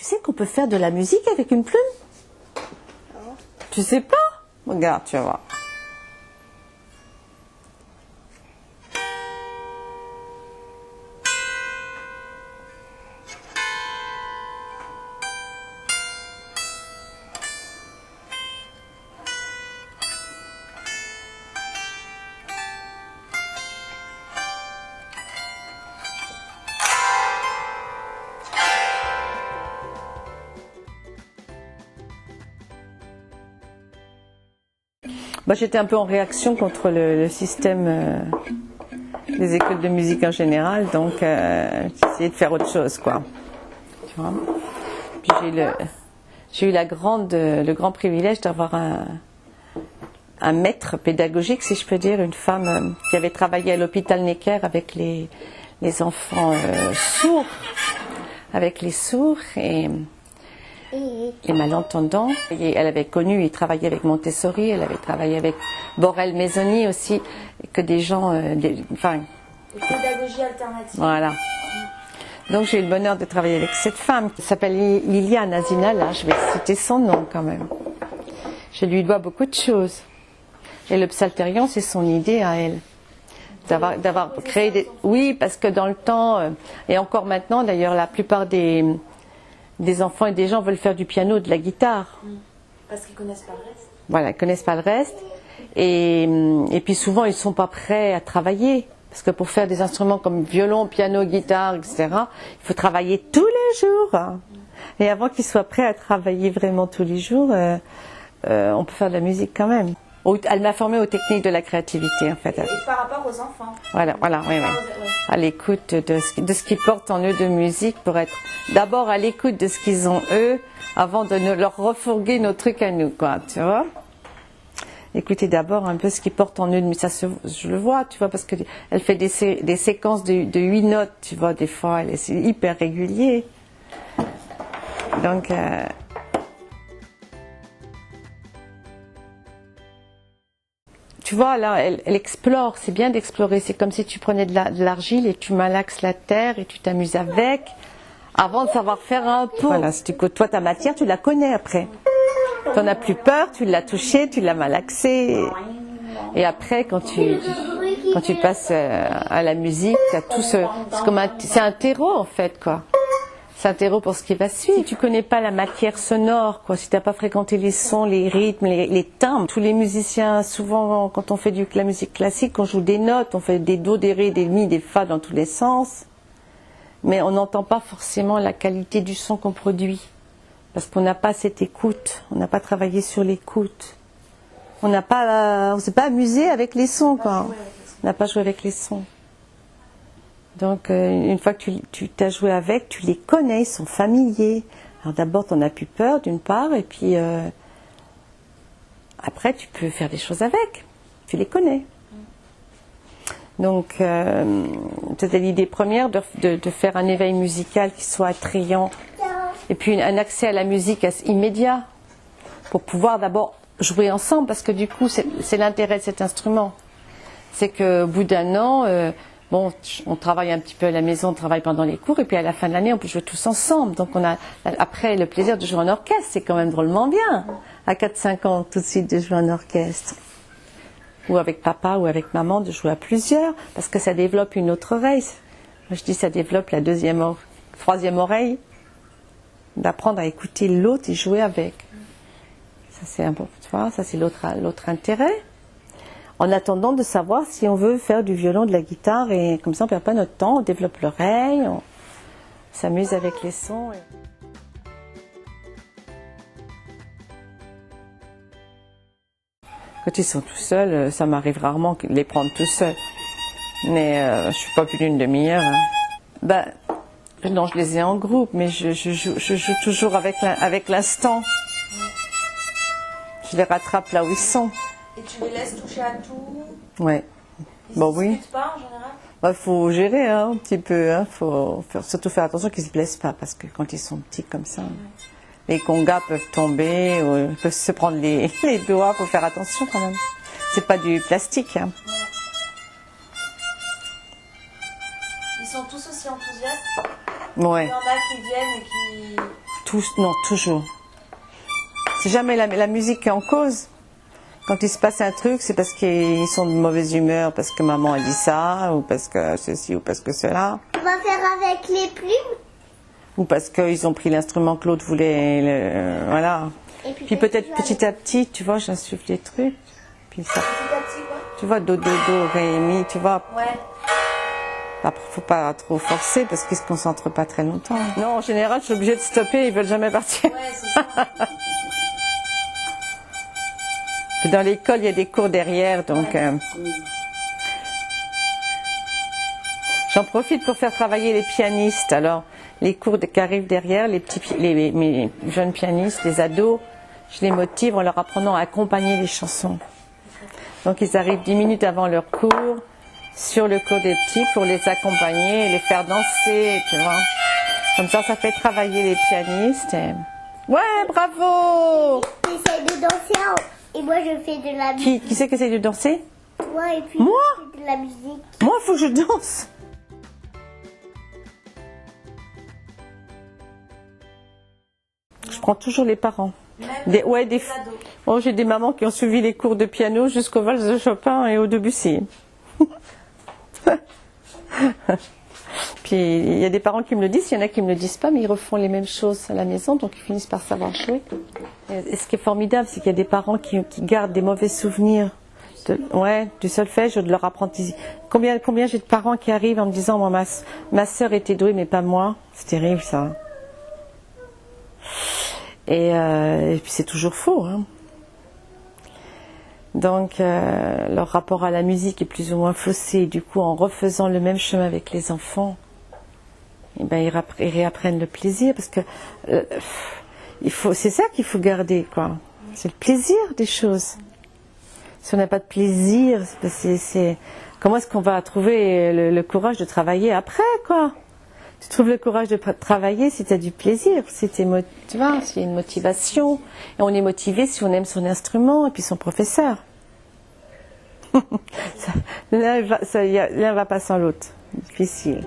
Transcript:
Tu sais qu'on peut faire de la musique avec une plume? Non. Tu sais pas? Regarde, tu vas voir. Bah, j'étais un peu en réaction contre le système des écoles de musique en général, donc j'ai essayé de faire autre chose, quoi. Tu vois. Puis j'ai eu le grand privilège d'avoir un maître pédagogique, si je peux dire, une femme qui avait travaillé à l'hôpital Necker avec les enfants sourds, avec les sourds et les malentendants. Et elle avait connu et travaillé avec Montessori, elle avait travaillé avec Borel Maisoni aussi, que des gens, enfin, pédagogie alternative. Voilà. Donc j'ai eu le bonheur de travailler avec cette femme qui s'appelle Liliane Azina, là je vais citer son nom quand même. Je lui dois beaucoup de choses. Et le psalterion, c'est son idée à elle. D'avoir créé des... Oui, parce que dans le temps, et encore maintenant d'ailleurs, la plupart des enfants et des gens veulent faire du piano, de la guitare. Parce qu'ils connaissent pas le reste. Voilà, ils connaissent pas le reste. Et puis souvent, ils sont pas prêts à travailler. Parce que pour faire des instruments comme violon, piano, guitare, etc., il faut travailler tous les jours. Et avant qu'ils soient prêts à travailler vraiment tous les jours, on peut faire de la musique quand même. Elle m'a formée aux techniques de la créativité, en fait. Et par rapport aux enfants. Voilà, oui. À l'écoute de ce qu'ils portent en eux de musique, pour être d'abord à l'écoute de ce qu'ils ont eux, avant de leur refourguer nos trucs à nous, quoi, tu vois. Écoutez d'abord un peu ce qu'ils portent en eux, mais ça je le vois, tu vois, parce qu'elle fait des séquences de 8 notes, tu vois, des fois, c'est hyper régulier. Donc... Tu vois, là, elle explore, c'est bien d'explorer. C'est comme si tu prenais de l'argile et tu malaxes la terre et tu t'amuses avec, avant de savoir faire un pot. Voilà, toi, ta matière, tu la connais après. Tu n'en as plus peur, tu l'as touchée, tu l'as malaxée. Et après, quand tu passes à la musique, tu as tout c'est un terreau, en fait, quoi. C'est un terreau pour ce qui va suivre. Si tu connais pas la matière sonore, quoi, si tu n'as pas fréquenté les sons, les rythmes, les timbres, tous les musiciens, souvent quand on fait la musique classique, on joue des notes, on fait des do, des ré, des mi, des fa dans tous les sens, mais on n'entend pas forcément la qualité du son qu'on produit, parce qu'on n'a pas cette écoute, on n'a pas travaillé sur l'écoute, on s'est pas amusé avec les sons, quoi. On n'a pas joué avec les sons. Donc, une fois que tu t'as joué avec, tu les connais, ils sont familiers. Alors d'abord, tu n'en as plus peur, d'une part, et puis après, tu peux faire des choses avec. Tu les connais. Donc, c'était l'idée première de faire un éveil musical qui soit attrayant, et puis un accès à la musique immédiat, pour pouvoir d'abord jouer ensemble, parce que du coup, c'est l'intérêt de cet instrument. C'est qu'au bout d'un an... Bon, on travaille un petit peu à la maison, on travaille pendant les cours, et puis à la fin de l'année, on peut jouer tous ensemble. Donc on a après le plaisir de jouer en orchestre, c'est quand même drôlement bien. À 4-5 ans, tout de suite, de jouer en orchestre. Ou avec papa ou avec maman, de jouer à plusieurs, parce que ça développe une autre oreille. Moi, je dis ça développe la troisième oreille, d'apprendre à écouter l'autre et jouer avec. Ça c'est important, tu vois, ça c'est l'autre intérêt. En attendant de savoir si on veut faire du violon, de la guitare, et comme ça on ne perd pas notre temps, on développe l'oreille, on s'amuse avec les sons. Quand ils sont tout seuls, ça m'arrive rarement de les prendre tout seuls. Mais je ne suis pas plus d'une demi-heure. Hein. Non, je les ai en groupe, mais je joue toujours avec l'instant. Je les rattrape là où ils sont. Et tu les laisses toucher à tout? Ouais. Bon, oui. Ils ne se disputent pas en général? Il faut gérer un petit peu. Il faut surtout faire attention qu'ils ne se blessent pas, parce que quand ils sont petits comme ça, les congas peuvent tomber, ou ils peuvent se prendre les doigts. Il faut faire attention quand même. C'est pas du plastique. Hein. Ils sont tous aussi enthousiastes? Ouais. Il y en a qui viennent et qui... tous, non, toujours. C'est jamais la musique qui est en cause. Quand il se passe un truc, c'est parce qu'ils sont de mauvaise humeur, parce que maman a dit ça, ou parce que ceci, ou parce que cela. On va faire avec les plumes. Ou parce qu'ils ont pris l'instrument que l'autre voulait, voilà. Et Puis peut-être petit à petit, tu vois, j'insuffle des trucs. Puis ça, Petit à petit, quoi. tu vois, do, ré, mi, tu vois. Ouais. Après, faut pas trop forcer parce qu'ils se concentrent pas très longtemps. Non, en général, je suis obligée de stopper, ils veulent jamais partir. Ouais, c'est ça. Dans l'école, il y a des cours derrière, donc j'en profite pour faire travailler les pianistes. Alors, les cours qui arrivent derrière, mes jeunes pianistes, les ados, je les motive en leur apprenant à accompagner les chansons. Donc, ils arrivent 10 minutes avant leur cours sur le cours des petits pour les accompagner, les faire danser, tu vois. Comme ça fait travailler les pianistes. Ouais, bravo! J'essaie de danser et moi je fais de la musique. Qui c'est qui essaie de danser? Toi et puis Moi? je fais de la musique. Moi, il faut que je danse. Je prends toujours les parents. Même Ouais, ados. Oh, j'ai des mamans qui ont suivi les cours de piano jusqu'au valse de Chopin et au Debussy. Puis il y a des parents qui me le disent, il y en a qui me le disent pas, mais ils refont les mêmes choses à la maison, donc ils finissent par savoir jouer. Et ce qui est formidable, c'est qu'il y a des parents qui gardent des mauvais souvenirs du solfège ou de leur apprentissage. Combien j'ai de parents qui arrivent en me disant, moi, ma sœur était douée, mais pas moi. C'est terrible, ça. Et puis c'est toujours faux, hein. Donc leur rapport à la musique est plus ou moins faussé. Du coup, en refaisant le même chemin avec les enfants, eh ben, ils réapprennent le plaisir, parce que c'est ça qu'il faut garder, quoi. C'est le plaisir des choses. Si on n'a pas de plaisir, comment est-ce qu'on va trouver le courage de travailler après, quoi? Tu trouves le courage de travailler si tu as du plaisir, tu vois, s'il y a une motivation. Et on est motivé si on aime son instrument et puis son professeur. L'un va pas sans l'autre. Difficile.